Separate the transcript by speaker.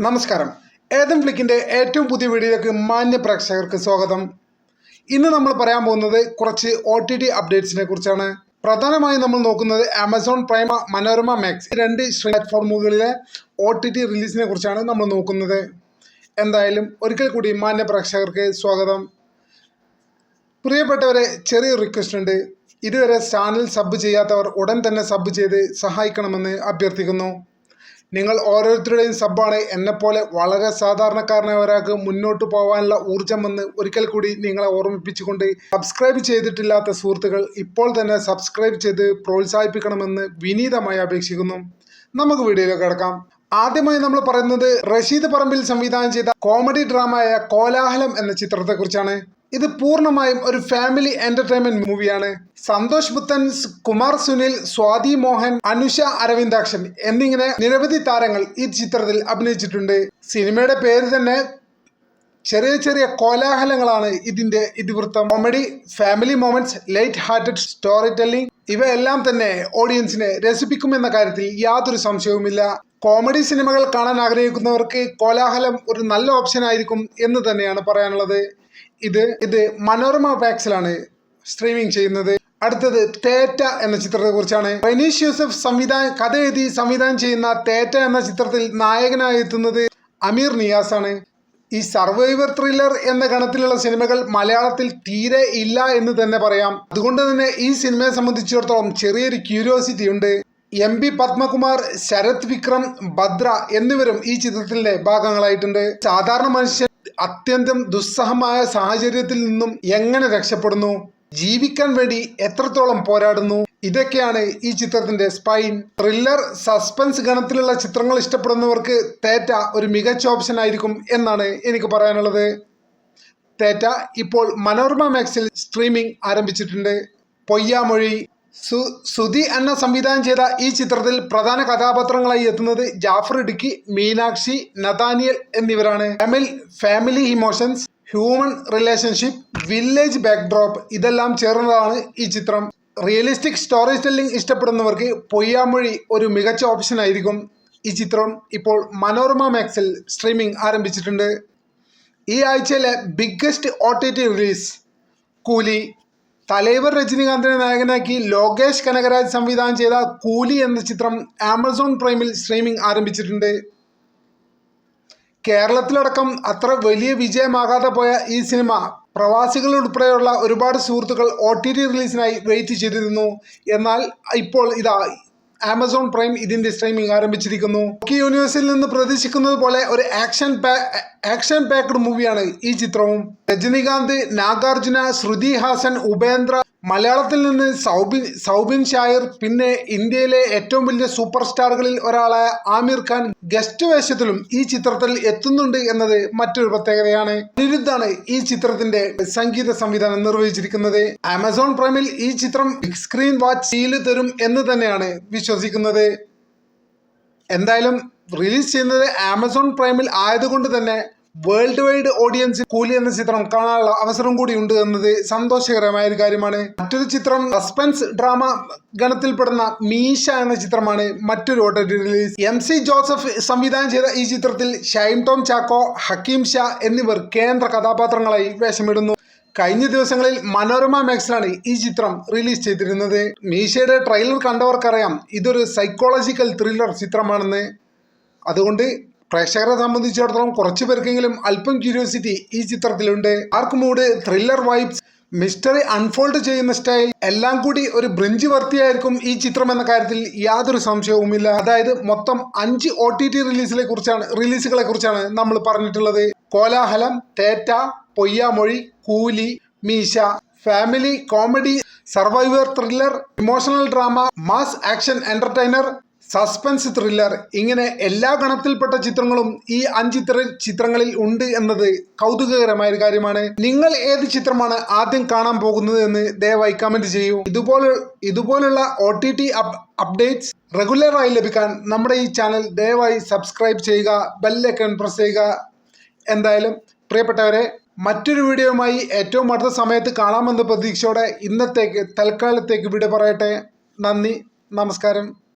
Speaker 1: നമസ്കാരം. ഏതൻ ഫ്ലിക്കിൻ്റെ ഏറ്റവും പുതിയ വീഡിയോയിലേക്ക് മാന്യ പ്രേക്ഷകർക്ക് സ്വാഗതം. ഇന്ന് നമ്മൾ പറയാൻ പോകുന്നത് കുറച്ച് OTT അപ്ഡേറ്റ്സിനെ കുറിച്ചാണ്. പ്രധാനമായും നമ്മൾ നോക്കുന്നത് ആമസോൺ പ്രൈം, മനോരമ മാക്സ് രണ്ട് പ്ലാറ്റ്ഫോമുകളിലെ OTT റിലീസിനെ കുറിച്ചാണ് നമ്മൾ നോക്കുന്നത്. എന്തായാലും ഒരിക്കൽ കൂടി മാന്യ പ്രേക്ഷകർക്ക് സ്വാഗതം. പ്രിയപ്പെട്ടവരെ, ചെറിയൊരു റിക്വസ്റ്റ് ഉണ്ട്. ഇതുവരെ ചാനൽ സബ് ചെയ്യാത്തവർ ഉടൻ തന്നെ സബ് ചെയ്ത് സഹായിക്കണമെന്ന് അഭ്യർത്ഥിക്കുന്നു. നിങ്ങൾ ഓരോരുത്തരുടെയും സബ്ബാണ് എന്നെപ്പോലെ വളരെ സാധാരണക്കാരനായ ഒരാൾക്ക് മുന്നോട്ട് പോകാനുള്ള ഊർജ്ജമെന്ന് ഒരിക്കൽ കൂടി നിങ്ങളെ ഓർമ്മിപ്പിച്ചുകൊണ്ട് സബ്സ്ക്രൈബ് ചെയ്തിട്ടില്ലാത്ത സുഹൃത്തുക്കൾ ഇപ്പോൾ തന്നെ സബ്സ്ക്രൈബ് ചെയ്ത് പ്രോത്സാഹിപ്പിക്കണമെന്ന് വിനീതമായി അപേക്ഷിക്കുന്നു. നമുക്ക് വീഡിയോയിലേക്ക് കിടക്കാം. ആദ്യമായി നമ്മൾ പറയുന്നത് റഷീദ് പറമ്പിൽ സംവിധാനം ചെയ്ത കോമഡി ഡ്രാമയായ കോലാഹലം എന്ന ചിത്രത്തെക്കുറിച്ചാണ്. ഇത് പൂർണ്ണമായും ഒരു ഫാമിലി എന്റർടൈൻമെന്റ് മൂവിയാണ്. സന്തോഷ് പുത്തൻ, കുമാർ സുനിൽ, സ്വാതി മോഹൻ, അനുഷ അരവിന്ദാക്ഷൻ എന്നിങ്ങനെ നിരവധി താരങ്ങൾ ഈ ചിത്രത്തിൽ അഭിനയിച്ചിട്ടുണ്ട്. സിനിമയുടെ പേര് തന്നെ ചെറിയ ചെറിയ കോലാഹലങ്ങളാണ് ഇതിന്റെ ഇതിവൃത്തം. Comedy, family moments, light hearted story telling ഇവയെല്ലാം തന്നെ ഓഡിയൻസിനെ രസിപ്പിക്കുമെന്ന കാര്യത്തിൽ യാതൊരു സംശയവുമില്ല. കോമഡി സിനിമകൾ കാണാൻ ആഗ്രഹിക്കുന്നവർക്ക് കോലാഹലം ഒരു നല്ല ഓപ്ഷൻ ആയിരിക്കും എന്ന് തന്നെയാണ് പറയാനുള്ളത്. ഇത് മനോരമ മാക്സിലാണ് സ്ട്രീമിംഗ് ചെയ്യുന്നത്. അടുത്തത് തേറ്റ എന്ന ചിത്രത്തെ കുറിച്ചാണ്. റനീഷ് യൂസഫ് കഥ എഴുതി സംവിധാനം ചെയ്യുന്ന തേറ്റ എന്ന ചിത്രത്തിൽ നായകനായി എത്തുന്നത് അമീർ നിയാസ് ആണ്. ഈ സർവൈവർ ത്രില്ലർ എന്ന ഗണത്തിലുള്ള സിനിമകൾ മലയാളത്തിൽ തീരെ ഇല്ല എന്ന് തന്നെ പറയാം. അതുകൊണ്ട് തന്നെ ഈ സിനിമയെ സംബന്ധിച്ചിടത്തോളം ചെറിയൊരു ക്യൂരിയോസിറ്റി ഉണ്ട്. MP പത്മകുമാർ, ശരത് വിക്രം, ഭദ്ര എന്നിവരും ഈ ചിത്രത്തിന്റെ ഭാഗങ്ങളായിട്ടുണ്ട്. സാധാരണ മനുഷ്യൻ അത്യന്തം ദുസ്സഹമായ സാഹചര്യത്തിൽ നിന്നും എങ്ങനെ രക്ഷപ്പെടുന്നു, ജീവിക്കാൻ വേണ്ടി എത്രത്തോളം പോരാടുന്നു, ഇതൊക്കെയാണ് ഈ ചിത്രത്തിന്റെ സ്പൈൻ. ത്രില്ലർ, സസ്പെൻസ് ഗണത്തിലുള്ള ചിത്രങ്ങൾ ഇഷ്ടപ്പെടുന്നവർക്ക് തേറ്റ ഒരു മികച്ച ഓപ്ഷൻ ആയിരിക്കും എന്നാണ് എനിക്ക് പറയാനുള്ളത്. തേറ്റ ഇപ്പോൾ മനോരമ മാക്സിൽ സ്ട്രീമിംഗ് ആരംഭിച്ചിട്ടുണ്ട്. പൊയ്യാമൊഴി. സുധി അന്ന സംവിധാനം ചെയ്ത ഈ ചിത്രത്തിൽ പ്രധാന കഥാപാത്രങ്ങളായി എത്തുന്നത് ജാഫർ ഇടുക്കി, മീനാക്ഷി, നഥാനിയൽ എന്നിവരാണ്. Family emotions, human relationship, village backdrop ഇതെല്ലാം ചേർന്നതാണ് ഈ ചിത്രം. റിയലിസ്റ്റിക് സ്റ്റോറി ടെല്ലിംഗ് ഇഷ്ടപ്പെടുന്നവർക്ക് പൊയ്യാമൊഴി ഒരു മികച്ച ഓപ്ഷൻ ആയിരിക്കും. ഈ ചിത്രം ഇപ്പോൾ മനോരമ മാക്സിൽ സ്ട്രീമിംഗ് ആരംഭിച്ചിട്ടുണ്ട്. ഈ ആഴ്ചയിലെ ബിഗ്ഗസ്റ്റ് OTT റിലീസ് കൂലി. തലൈവർ രജനികാന്തിനെ നായകനാക്കി ലോകേഷ് കനകരാജ് സംവിധാനം ചെയ്ത കൂലി എന്ന ചിത്രം ആമസോൺ പ്രൈമിൽ സ്ട്രീമിംഗ് ആരംഭിച്ചിട്ടുണ്ട്. കേരളത്തിലടക്കം അത്ര വലിയ വിജയമാകാതെ പോയ ഈ സിനിമ പ്രവാസികൾ ഉൾപ്പെടെയുള്ള ഒരുപാട് സുഹൃത്തുക്കൾ OTT റിലീസിനായി വെയിറ്റ് ചെയ്തിരുന്നു. എന്നാൽ ഇപ്പോൾ ഇതാ ആമസോൺ പ്രൈം ഇതിന്റെ സ്ട്രീമിംഗ് ആരംഭിച്ചിരിക്കുന്നു. യൂണിവേഴ്സിൽ നിന്ന് പ്രതീക്ഷിക്കുന്നത് പോലെ ഒരു ആക്ഷൻ പാക്ഡ് മൂവിയാണ് ഈ ചിത്രവും. രജനികാന്ത്, നാഗാർജുന, ശ്രുതി ഹാസൻ, ഉപേന്ദ്ര, മലയാളത്തിൽ നിന്ന് സൗബിൻ ഷായർ, പിന്നെ ഇന്ത്യയിലെ ഏറ്റവും വലിയ സൂപ്പർ സ്റ്റാറുകളിൽ ഒരാളായ ആമിർ ഖാൻ ഗസ്റ്റ് വേഷത്തിലും ഈ ചിത്രത്തിൽ എത്തുന്നുണ്ട് എന്നത് മറ്റൊരു പ്രത്യേകതയാണ്. അനിരുദ്ധാണ് ഈ ചിത്രത്തിന്റെ സംഗീത സംവിധാനം നിർവഹിച്ചിരിക്കുന്നത്. ആമസോൺ പ്രൈമിൽ ഈ ചിത്രം ബിഗ് സ്ക്രീൻ വാച്ച് ഫീൽ തരും എന്ന് തന്നെയാണ് വിശ്വസിക്കുന്നത്. എന്തായാലും റിലീസ് ചെയ്യുന്നത് ആമസോൺ പ്രൈമിൽ ആയതുകൊണ്ട് തന്നെ വേൾഡ് വൈഡ് ഓഡിയൻസ് കൂലി എന്ന ചിത്രം കാണാനുള്ള അവസരം കൂടി ഉണ്ട് എന്നത് സന്തോഷകരമായ ഒരു കാര്യമാണ്. മറ്റൊരു ചിത്രം സസ്പെൻസ് ഡ്രാമ ഗണത്തിൽപ്പെടുന്ന മീശ എന്ന ചിത്രമാണ് മറ്റൊരു OTT റിലീസ്. MC ജോസഫ് സംവിധാനം ചെയ്ത ഈ ചിത്രത്തിൽ ഷൈൻ ടോം ചാക്കോ, ഹക്കീം ഷാ എന്നിവർ കേന്ദ്ര കഥാപാത്രങ്ങളായി വേഷമിടുന്നു. കഴിഞ്ഞ ദിവസങ്ങളിൽ മനോരമ മാക്സിലാണ് ഈ ചിത്രം റിലീസ് ചെയ്തിരുന്നത്. മീശയുടെ ട്രെയിലർ കണ്ടവർക്കറിയാം ഇതൊരു സൈക്കോളജിക്കൽ ത്രില്ലർ ചിത്രമാണെന്ന്. അതുകൊണ്ട് പ്രേക്ഷകരെ സംബന്ധിച്ചിടത്തോളം കുറച്ചു പേർക്കെങ്കിലും അല്പം ക്യൂരിയോസിറ്റി ഈ ചിത്രത്തിലുണ്ട്. Dark mood, thriller vibes, mystery unfold ചെയ്യുന്ന സ്റ്റൈൽ എല്ലാം കൂടി ഒരു ബ്രിഞ്ച് വർത്തിയായിരിക്കും ഈ ചിത്രം എന്ന കാര്യത്തിൽ യാതൊരു സംശയവുമില്ല. അതായത് മൊത്തം 5 OTT റിലീസുകളെ കുറിച്ചാണ് നമ്മൾ പറഞ്ഞിട്ടുള്ളത്. കോലാഹലം, തേറ്റ, പൊയ്യാമൊഴി, കൂലി, മീശ. Family, comedy, survivor thriller, emotional drama, mass action entertainer, suspense thriller ഇങ്ങനെ എല്ലാ ഗണത്തിൽപ്പെട്ട ചിത്രങ്ങളും ഈ 5 ചിത്രങ്ങളിൽ ഉണ്ട് എന്നത് കൗതുകകരമായ ഒരു കാര്യമാണ്. നിങ്ങൾ ഏത് ചിത്രമാണ് ആദ്യം കാണാൻ പോകുന്നത് എന്ന് ദയവായി കമന്റ് ചെയ്യൂ. ഇതുപോലുള്ള OTT അപ്ഡേറ്റ്സ് റെഗുലറായി ലഭിക്കാൻ നമ്മുടെ ഈ ചാനൽ ദയവായി സബ്സ്ക്രൈബ് ചെയ്യുക, ബെല്ലൈക്കൺ പ്രസ് ചെയ്യുക. എന്തായാലും പ്രിയപ്പെട്ടവരെ, മറ്റൊരു വീഡിയോയുമായി ഏറ്റവും അടുത്ത സമയത്ത് കാണാമെന്ന പ്രതീക്ഷയോടെ തൽക്കാലത്തേക്ക് വിട പറയട്ടെ. നന്ദി, നമസ്കാരം.